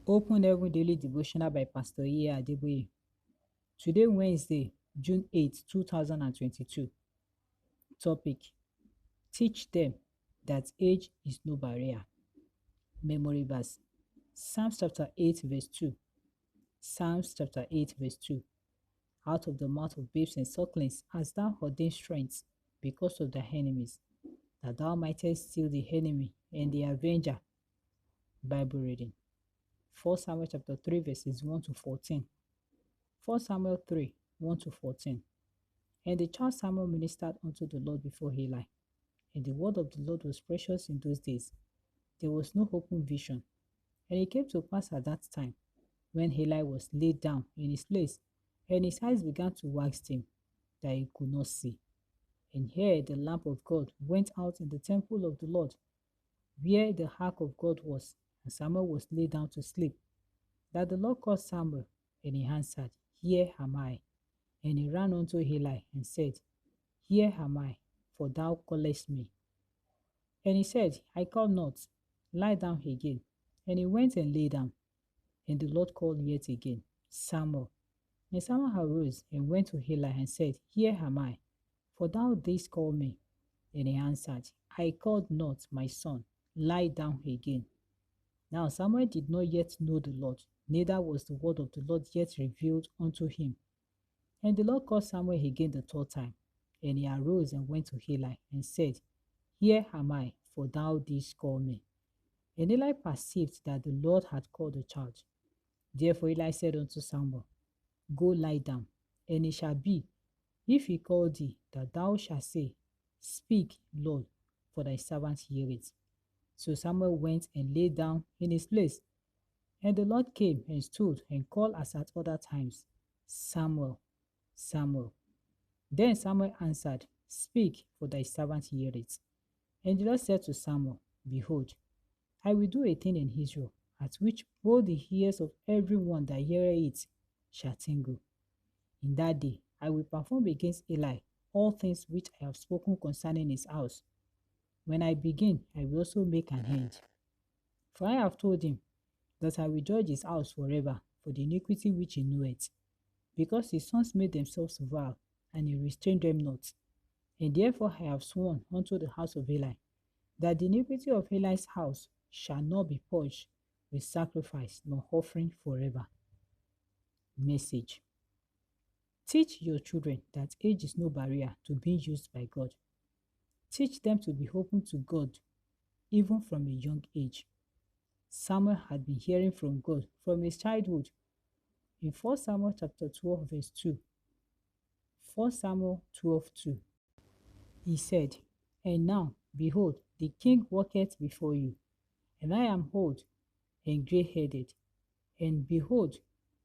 Open Heaven Daily Devotional by Pastor Adebayo. Today, Wednesday, June 8, 2022. Topic: Teach them that age is no barrier. Memory verse: Psalms chapter 8, verse 2. Psalms chapter 8, verse 2. Out of the mouth of babes and sucklings hast thou ordained strength because of thy enemies, that thou mightest steal the enemy and the avenger. Bible reading: 1 Samuel chapter 3, verses 1 to 14. 1 Samuel 3, 1 to 14. And the child Samuel ministered unto the Lord before Eli, and the word of the Lord was precious in those days. There was no open vision. And it came to pass at that time, when Eli was laid down in his place, and his eyes began to wax dim, that he could not see. And here the lamp of God went out in the temple of the Lord, where the ark of God was, and Samuel was laid down to sleep. That the Lord called Samuel, and he answered, Here am I. And he ran unto Eli and said, Here am I, for thou callest me. And he said, I call not, lie down again. And he went and lay down. And the Lord called yet again, Samuel. And Samuel arose and went to Eli and said, Here am I, for thou didst call me. And he answered, I called not, my son, lie down again. Now Samuel did not yet know the Lord, neither was the word of the Lord yet revealed unto him. And the Lord called Samuel again the third time, and he arose and went to Eli and said, Here am I, for thou didst call me. And Eli perceived that the Lord had called the child. Therefore Eli said unto Samuel, Go lie down, and it shall be, if he call thee, that thou shalt say, Speak, Lord, for thy servant heareth. So Samuel went and lay down in his place. And the Lord came and stood and called as at other times, Samuel, Samuel. Then Samuel answered, Speak, for thy servant heareth. And the Lord said to Samuel, Behold, I will do a thing in Israel, at which both the ears of every one that heareth it shall tingle. In that day I will perform against Eli all things which I have spoken concerning his house. When I begin, I will also make an end. For I have told him that I will judge his house forever for the iniquity which he knoweth, because his sons made themselves vile, and he restrained them not. And therefore I have sworn unto the house of Eli, that the iniquity of Eli's house shall not be purged with sacrifice nor offering forever. Message: Teach your children that age is no barrier to being used by God. Teach them to be open to God, even from a young age. Samuel had been hearing from God from his childhood. In 1 Samuel chapter 12, verse 2, 1 Samuel 12:2, he said, And now, behold, the king walketh before you, and I am old and grey-headed, and behold,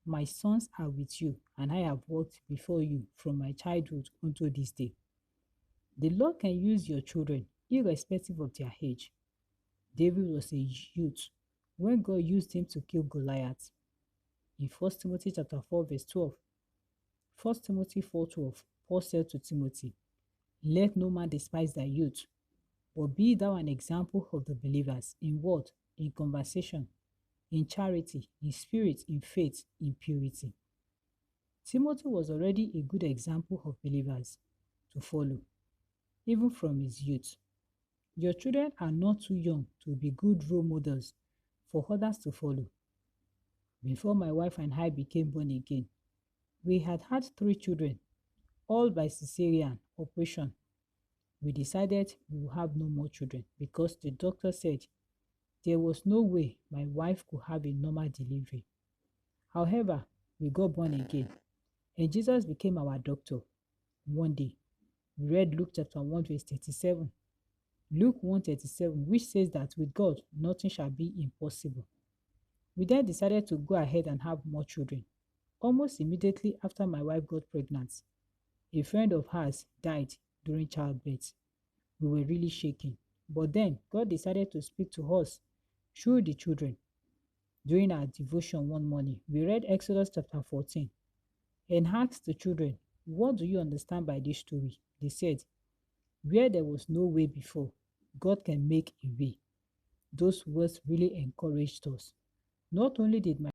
my sons are with you, and I have walked before you from my childhood unto this day. The Lord can use your children irrespective of their age. David was a youth when God used him to kill Goliath. In 1 Timothy chapter 4, verse 12, 1 Timothy 4:12, Paul said to Timothy, Let no man despise thy youth, but be thou an example of the believers in word, in conversation, in charity, in spirit, in faith, in purity. Timothy was already a good example of believers to follow, even from his youth. Your children are not too young to be good role models for others to follow. Before my wife and I became born again, we had 3 children, all by cesarean operation. We decided we would have no more children because the doctor said there was no way my wife could have a normal delivery. However, we got born again, and Jesus became our doctor. One day, we read Luke chapter 1, verse 37. Luke 1:37, which says that with God, nothing shall be impossible. We then decided to go ahead and have more children. Almost immediately after my wife got pregnant, a friend of hers died during childbirth. We were really shaken. But then God decided to speak to us through the children. During our devotion one morning, we read Exodus chapter 14 and asked the children, What do you understand by this story? They said, Where there was no way before, God can make a way. Those words really encouraged us. Not only did my